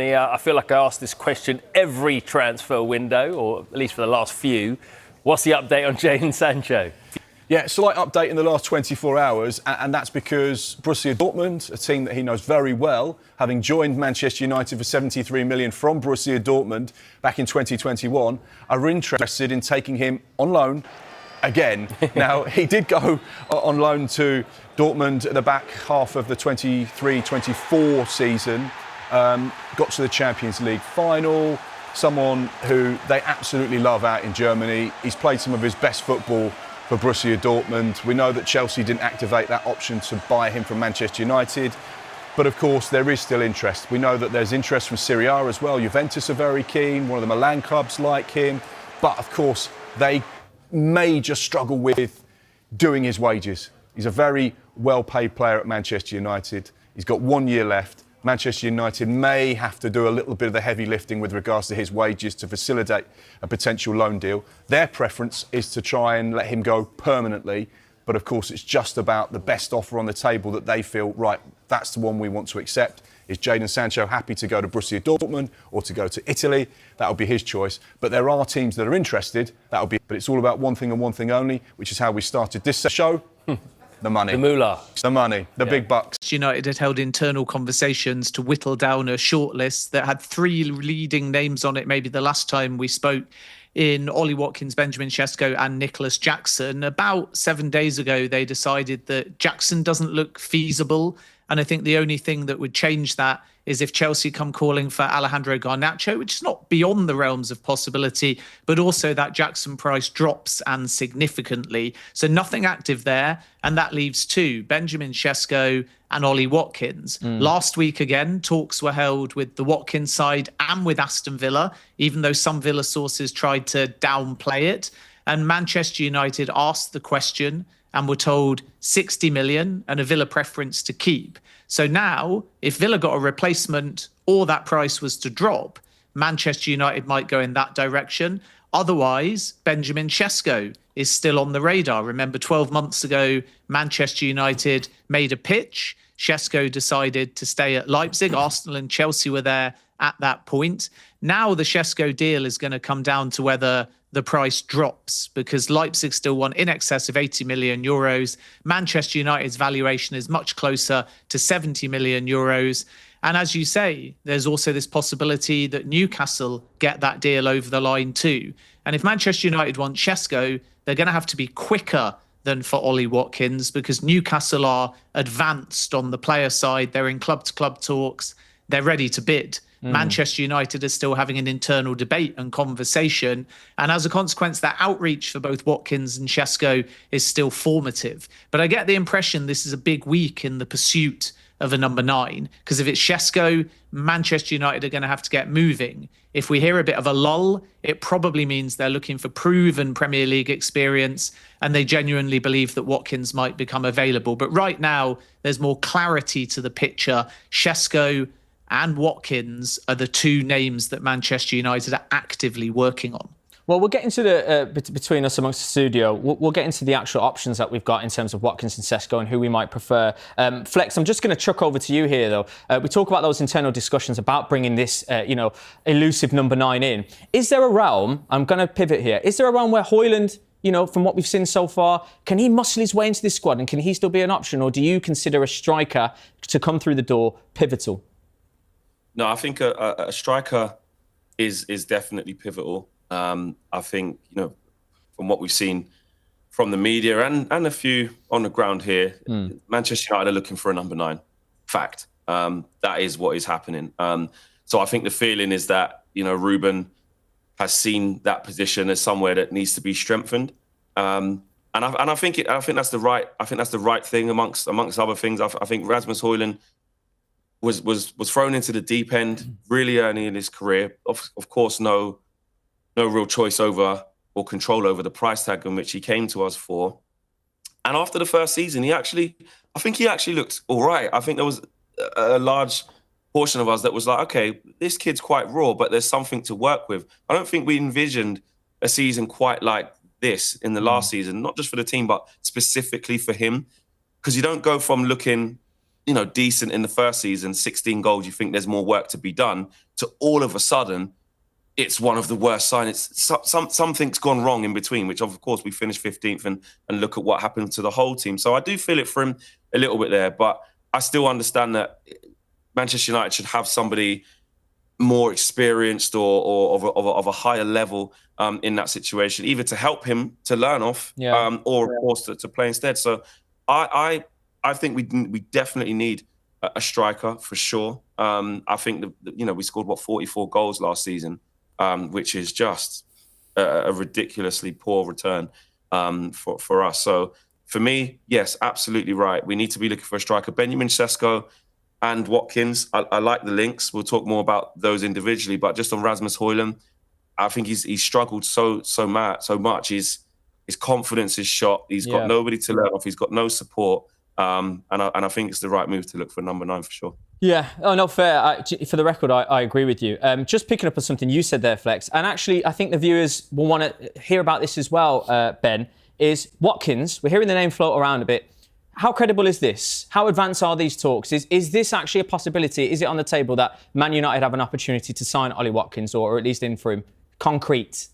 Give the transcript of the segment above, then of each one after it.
I feel like I ask this question every transfer window, or at least for the last few. What's the update on Jadon Sancho? Yeah, slight update in the last 24 hours, and that's because Borussia Dortmund, a team that he knows very well, having joined Manchester United for 73 million from Borussia Dortmund back in 2021, are interested in taking him on loan again. Now, he did go on loan to Dortmund at the back half of the 23-24 season, got to the Champions League final, someone who they absolutely love out in Germany. He's played some of his best football for Borussia Dortmund. We know that Chelsea didn't activate that option to buy him from Manchester United. But of course, there is still interest. We know that there's interest from Serie A as well. Juventus are very keen. One of the Milan clubs like him. But of course, they may just struggle with doing his wages. He's a very well-paid player at Manchester United. He's got 1 year left. Manchester United may have to do a little bit of the heavy lifting with regards to his wages to facilitate a potential loan deal. Their preference is to try and let him go permanently. But of course, it's just about the best offer on the table that they feel, right, that's the one we want to accept. Is Jadon Sancho happy to go to Borussia Dortmund or to go to Italy? That'll be his choice. But there are teams that are interested. But it's all about one thing and one thing only, which is how we started this show. The money. The moolah. The money. The big bucks. United had held internal conversations to whittle down a shortlist that had 3 leading names on it. Maybe the last time we spoke, in Ollie Watkins, Benjamin Sesko and Nicholas Jackson. About 7 days ago, they decided that Jackson doesn't look feasible. And I think the only thing that would change that is if Chelsea come calling for Alejandro Garnacho, which is not beyond the realms of possibility, but also that Jackson price drops and significantly. So nothing active there. And that leaves 2, Benjamin Sesko and Ollie Watkins. Last week, again, talks were held with the Watkins side and with Aston Villa, even though some Villa sources tried to downplay it. And Manchester United asked the question and were told 60 million and a Villa preference to keep. So now, if Villa got a replacement or that price was to drop, Manchester United might go in that direction. Otherwise, Benjamin Sesko is still on the radar. Remember, 12 months ago, Manchester United made a pitch. Sesko decided to stay at Leipzig. Arsenal and Chelsea were there at that point. Now the Sesko deal is going to come down to whether the price drops, because Leipzig still want in excess of 80 million euros. Manchester United's valuation is much closer to 70 million euros. And as you say, there's also this possibility that Newcastle get that deal over the line too. And if Manchester United want Sesko, they're going to have to be quicker than for Ollie Watkins, because Newcastle are advanced on the player side. They're in club-to-club talks. They're ready to bid. Manchester United is still having an internal debate and conversation. And as a consequence, that outreach for both Watkins and Sesko is still formative. But I get the impression this is a big week in the pursuit of a number 9, because if it's Sesko, Manchester United are going to have to get moving. If we hear a bit of a lull, it probably means they're looking for proven Premier League experience and they genuinely believe that Watkins might become available. But right now, there's more clarity to the picture. Sesko and Watkins are the 2 names that Manchester United are actively working on. Well, we'll get into the between us amongst the studio. We'll get into the actual options that we've got in terms of Watkins and Sesko and who we might prefer. Flex, I'm just going to chuck over to you here, though. We talk about those internal discussions about bringing this, elusive number 9 in. Is there a realm? I'm going to pivot here. Is there a realm where Højlund, from what we've seen so far, can he muscle his way into this squad and can he still be an option, or do you consider a striker to come through the door pivotal? No, I think a striker is definitely pivotal. I think, from what we've seen from the media and a few on the ground here, Manchester United are looking for a number 9. Fact. That is what is happening. So I think the feeling is that, Ruben has seen that position as somewhere that needs to be strengthened. And I think that's the right thing amongst other things. I think Rasmus Højlund was thrown into the deep end really early in his career. Of course, no real choice over or control over the price tag on which he came to us for. And after the first season, I think he actually looked all right. I think there was a large portion of us that was like, okay, this kid's quite raw, but there's something to work with. I don't think we envisioned a season quite like this in the last season, not just for the team, but specifically for him. Because you don't go from looking decent in the first season, 16 goals, you think there's more work to be done, to all of a sudden, it's one of the worst signs. Something's gone wrong in between, which of course we finished 15th and look at what happened to the whole team. So I do feel it for him a little bit there, but I still understand that Manchester United should have somebody more experienced or of a higher level in that situation, either to help him to learn off or of course to play instead. So I think we definitely need a striker for sure. I think we scored 44 goals last season. Which is just a ridiculously poor return for us. So for me, yes, absolutely right. We need to be looking for a striker. Benjamin Sesko and Watkins, I like the links. We'll talk more about those individually, but just on Rasmus Højlund, I think he's struggled so much. His confidence is shot. He's got nobody to learn off. He's got no support. And I think it's the right move to look for number 9 for sure. Yeah, oh, no, fair. For the record, I agree with you. Just picking up on something you said there, Flex, and actually I think the viewers will want to hear about this as well, Ben, is Watkins. We're hearing the name float around a bit. How credible is this? How advanced are these talks? Is this actually a possibility? Is it on the table that Man United have an opportunity to sign Ollie Watkins or at least in for him? Concrete?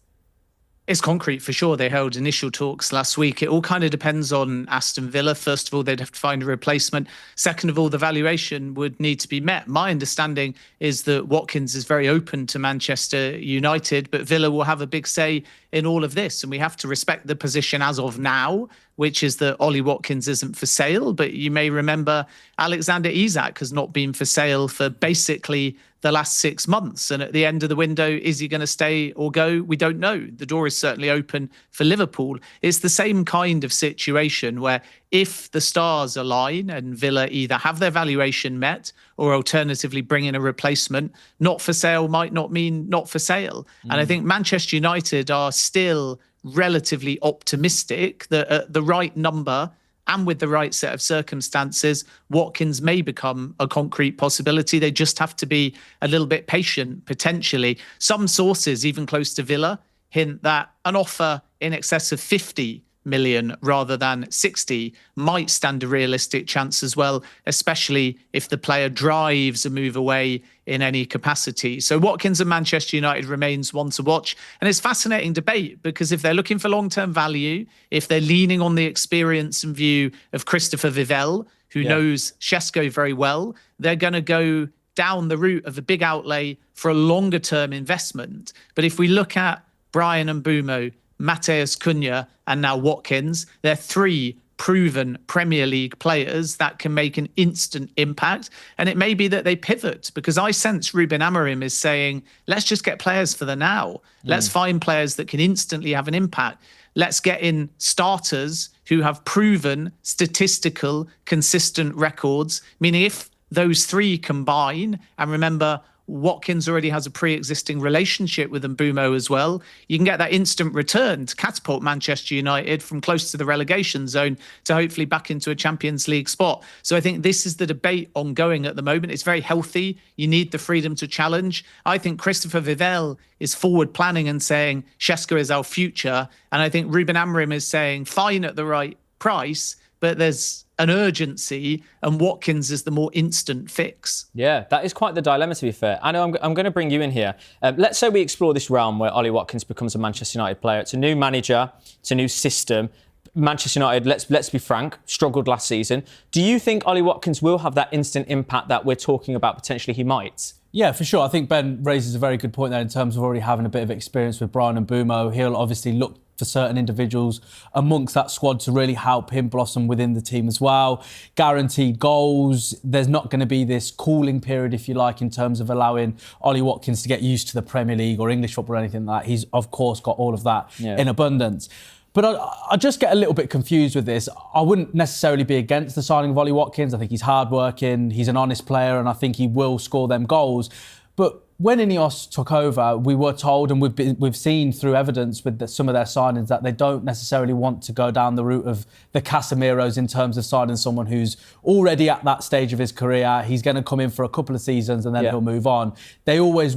It's concrete for sure. They held initial talks last week. It all kind of depends on Aston Villa. First of all, they'd have to find a replacement. Second of all, the valuation would need to be met. My understanding is that Watkins is very open to Manchester United, but Villa will have a big say in all of this. And we have to respect the position as of now, which is that Ollie Watkins isn't for sale. But you may remember Alexander Isak has not been for sale for basically the last 6 months. And at the end of the window, is he going to stay or go? We don't know. The door is certainly open for Liverpool. It's the same kind of situation where if the stars align and Villa either have their valuation met or alternatively bring in a replacement, not for sale might not mean not for sale. And I think Manchester United are still relatively optimistic that at the right number and with the right set of circumstances, Watkins may become a concrete possibility. They just have to be a little bit patient, potentially. Some sources, even close to Villa, hint that an offer in excess of 50 million rather than 60 might stand a realistic chance as well, especially if the player drives a move away in any capacity. So Watkins and Manchester United remains one to watch. And it's fascinating debate because if they're looking for long-term value, if they're leaning on the experience and view of Christopher Vivell, who knows Sesko very well, they're going to go down the route of a big outlay for a longer-term investment. But if we look at Bryan Mbeumo, Matheus Cunha and now Watkins, they're 3 proven Premier League players that can make an instant impact. And it may be that they pivot because I sense Ruben Amorim is saying, let's just get players for the now. Let's find players that can instantly have an impact. Let's get in starters who have proven statistical, consistent records, meaning if those 3 combine, and remember, Watkins already has a pre-existing relationship with Mbeumo as well. You can get that instant return to catapult Manchester United from close to the relegation zone to hopefully back into a Champions League spot. So I think this is the debate ongoing at the moment. It's very healthy. You need the freedom to challenge. I think Christopher Vivell is forward planning and saying Sesko is our future. And I think Ruben Amorim is saying fine at the right price, but there's an urgency and Watkins is the more instant fix. Yeah, that is quite the dilemma, to be fair. I know I'm going to bring you in here. Let's say we explore this realm where Ollie Watkins becomes a Manchester United player. It's a new manager, it's a new system. Manchester United, let's be frank, struggled last season. Do you think Ollie Watkins will have that instant impact that we're talking about potentially he might? Yeah, for sure. I think Ben raises a very good point there in terms of already having a bit of experience with Bryan Mbeumo. He'll obviously look for certain individuals amongst that squad to really help him blossom within the team as well. Guaranteed goals. There's not going to be this cooling period, if you like, in terms of allowing Ollie Watkins to get used to the Premier League or English football or anything like that. He's, of course, got all of that in abundance. But I just get a little bit confused with this. I wouldn't necessarily be against the signing of Ollie Watkins. I think he's hardworking, he's an honest player, and I think he will score them goals. But when Ineos took over, we were told, and we've seen through evidence with some of their signings, that they don't necessarily want to go down the route of the Casemiros in terms of signing someone who's already at that stage of his career. He's going to come in for a couple of seasons and then he'll move on. They always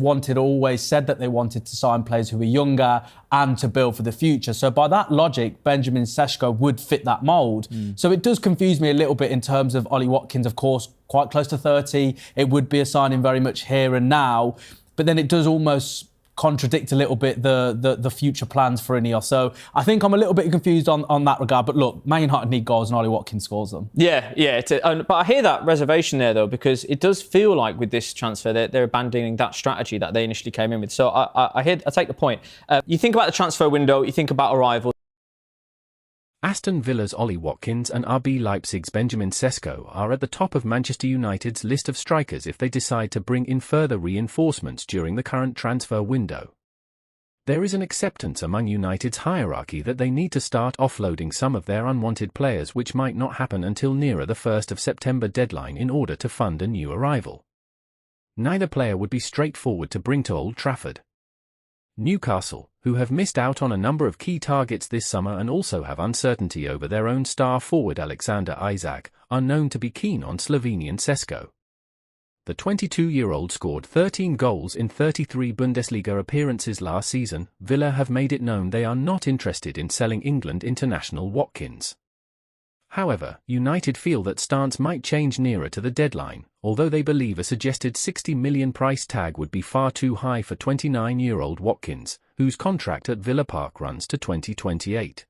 said that they wanted to sign players who were younger and to build for the future. So by that logic, Benjamin Sesko would fit that mould. So it does confuse me a little bit in terms of Ollie Watkins, of course, quite close to 30. It would be a signing very much here and now. but then it does almost contradict a little bit the future plans for Ineos. So I think I'm a little bit confused on that regard. But look, Man United need goals and Ollie Watkins scores them. Yeah. But I hear that reservation there, though, because it does feel like with this transfer, they're abandoning that strategy that they initially came in with. So I take the point. You think about the transfer window, you think about arrival. Aston Villa's Ollie Watkins and RB Leipzig's Benjamin Sesko are at the top of Manchester United's list of strikers if they decide to bring in further reinforcements during the current transfer window. There is an acceptance among United's hierarchy that they need to start offloading some of their unwanted players, which might not happen until nearer the 1st of September deadline in order to fund a new arrival. Neither player would be straightforward to bring to Old Trafford. Newcastle, who have missed out on a number of key targets this summer and also have uncertainty over their own star forward Alexander Isak, are known to be keen on Slovenian Sesko. The 22-year-old scored 13 goals in 33 Bundesliga appearances last season. Villa have made it known they are not interested in selling England international Watkins. However, United feel that stance might change nearer to the deadline, although they believe a suggested £60 million price tag would be far too high for 29-year-old Watkins, whose contract at Villa Park runs to 2028.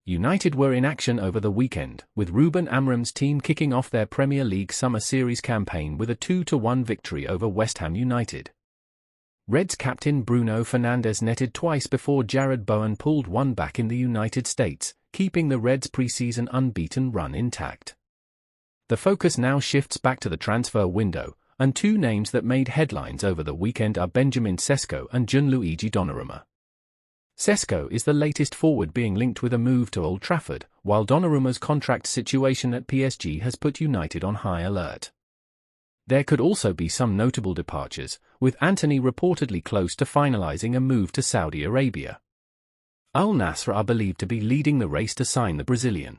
United were in action over the weekend, with Ruben Amorim's team kicking off their Premier League Summer Series campaign with a 2-1 victory over West Ham United. Reds captain Bruno Fernandes netted twice before Jared Bowen pulled one back in the United States, keeping the Reds' pre-season unbeaten run intact. The focus now shifts back to the transfer window, and two names that made headlines over the weekend are Benjamin Sesko and Gianluigi Donnarumma. Sesko is the latest forward being linked with a move to Old Trafford, while Donnarumma's contract situation at PSG has put United on high alert. There could also be some notable departures, with Antony reportedly close to finalising a move to Saudi Arabia. Al Nassr are believed to be leading the race to sign the Brazilian.